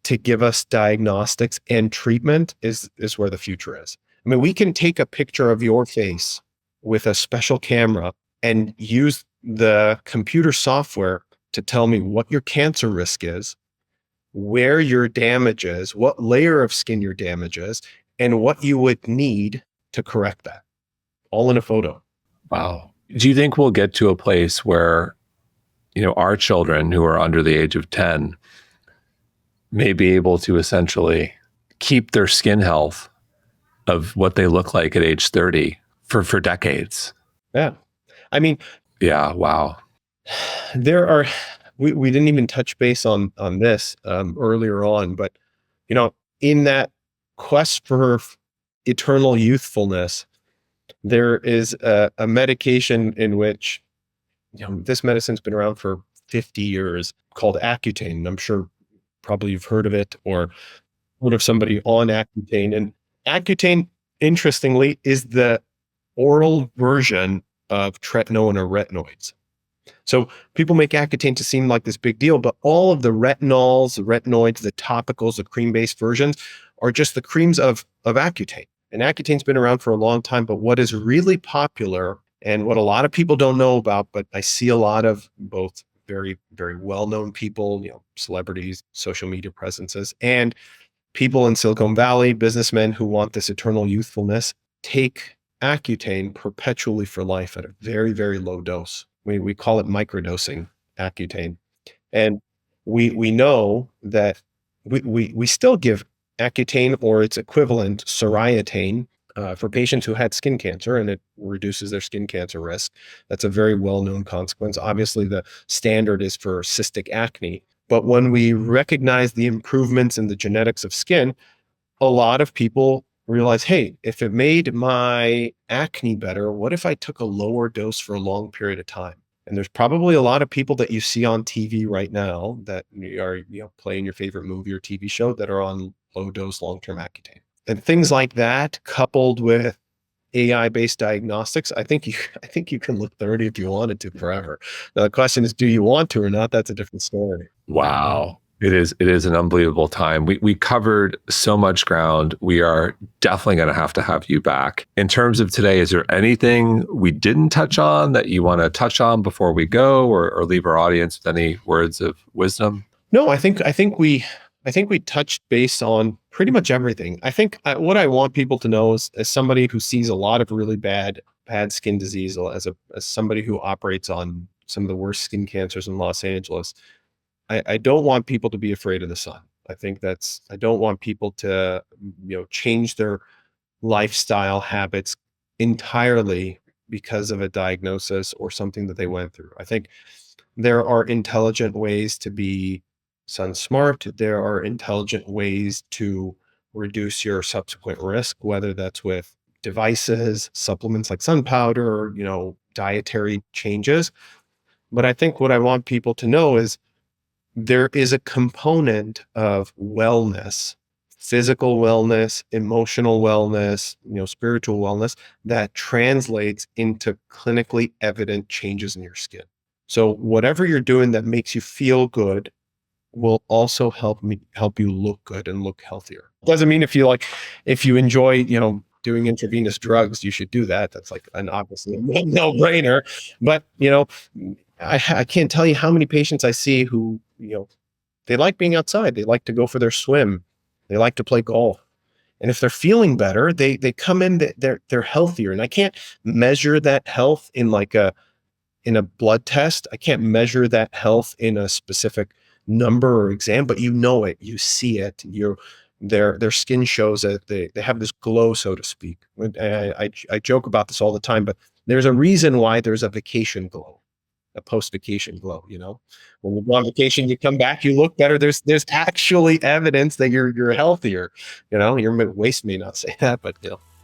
to give us diagnostics and treatment is where the future is. I mean, we can take a picture of your face with a special camera and use the computer software to tell me what your cancer risk is, where your damage is, what layer of skin your damage is, and what you would need to correct that, all in a photo. Wow. Do you think we'll get to a place where, our children who are under the age of 10 may be able to essentially keep their skin health of what they look like at age 30 for decades? Yeah. I mean, yeah. Wow. We didn't even touch base on this earlier on, but in that quest for eternal youthfulness, there is a medication in which this medicine's been around for 50 years called Accutane. And I'm sure probably you've heard of it or heard of somebody on Accutane. And Accutane, interestingly, is the oral version of tretinoin or retinoids. So people make Accutane to seem like this big deal, but all of the retinols, the retinoids, the topicals, the cream-based versions are just the creams of Accutane. And Accutane's been around for a long time, but what is really popular and what a lot of people don't know about, but I see a lot of both very, very well-known people, celebrities, social media presences, and people in Silicon Valley, businessmen who want this eternal youthfulness, take Accutane perpetually for life at a very, very low dose. We call it microdosing Accutane. And we know that we still give Accutane or its equivalent Soriatane for patients who had skin cancer, and it reduces their skin cancer risk. That's a very well-known consequence. Obviously, the standard is for cystic acne. But when we recognize the improvements in the genetics of skin, a lot of people realize, hey, if it made my acne better, what if I took a lower dose for a long period of time? And there's probably a lot of people that you see on TV right now that are, playing your favorite movie or TV show that are on low dose long-term Accutane. And things like that, coupled with AI-based diagnostics, I think you can look 30 if you wanted to forever. Now, the question is, do you want to or not? That's a different story. Wow. It is an unbelievable time. We covered so much ground. We are definitely going to have you back. In terms of today, is there anything we didn't touch on that you want to touch on before we go, or leave our audience with any words of wisdom? No, I think we touched base on pretty much everything. I think what I want people to know is, as somebody who sees a lot of really bad skin disease, as somebody who operates on some of the worst skin cancers in Los Angeles, I don't want people to be afraid of the sun. I don't want people to, change their lifestyle habits entirely because of a diagnosis or something that they went through. I think there are intelligent ways to be sun smart. There are intelligent ways to reduce your subsequent risk, whether that's with devices, supplements like sun powder, or, dietary changes. But I think what I want people to know is there is a component of wellness, physical wellness, emotional wellness, spiritual wellness that translates into clinically evident changes in your skin. So whatever you're doing that makes you feel good will also help you look good and look healthier. Doesn't mean if you enjoy, doing intravenous drugs, you should do that. That's like an obviously no brainer. But I can't tell you how many patients I see who, they like being outside. They like to go for their swim. They like to play golf. And if they're feeling better, they come in, they're healthier. And I can't measure that health in a blood test. I can't measure that health in a specific number or exam, but it, you see it. Their skin shows it. They have this glow, so to speak. I joke about this all the time, but there's a reason why there's a vacation glow, a post-vacation glow. When you go on vacation, you come back, you look better. There's actually evidence that you're healthier. Your waist may not say that, but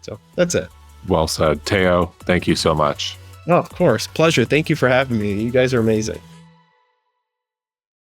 so that's it. Well said. Teo, thank you so much. Oh, of course. Pleasure. Thank you for having me. You guys are amazing.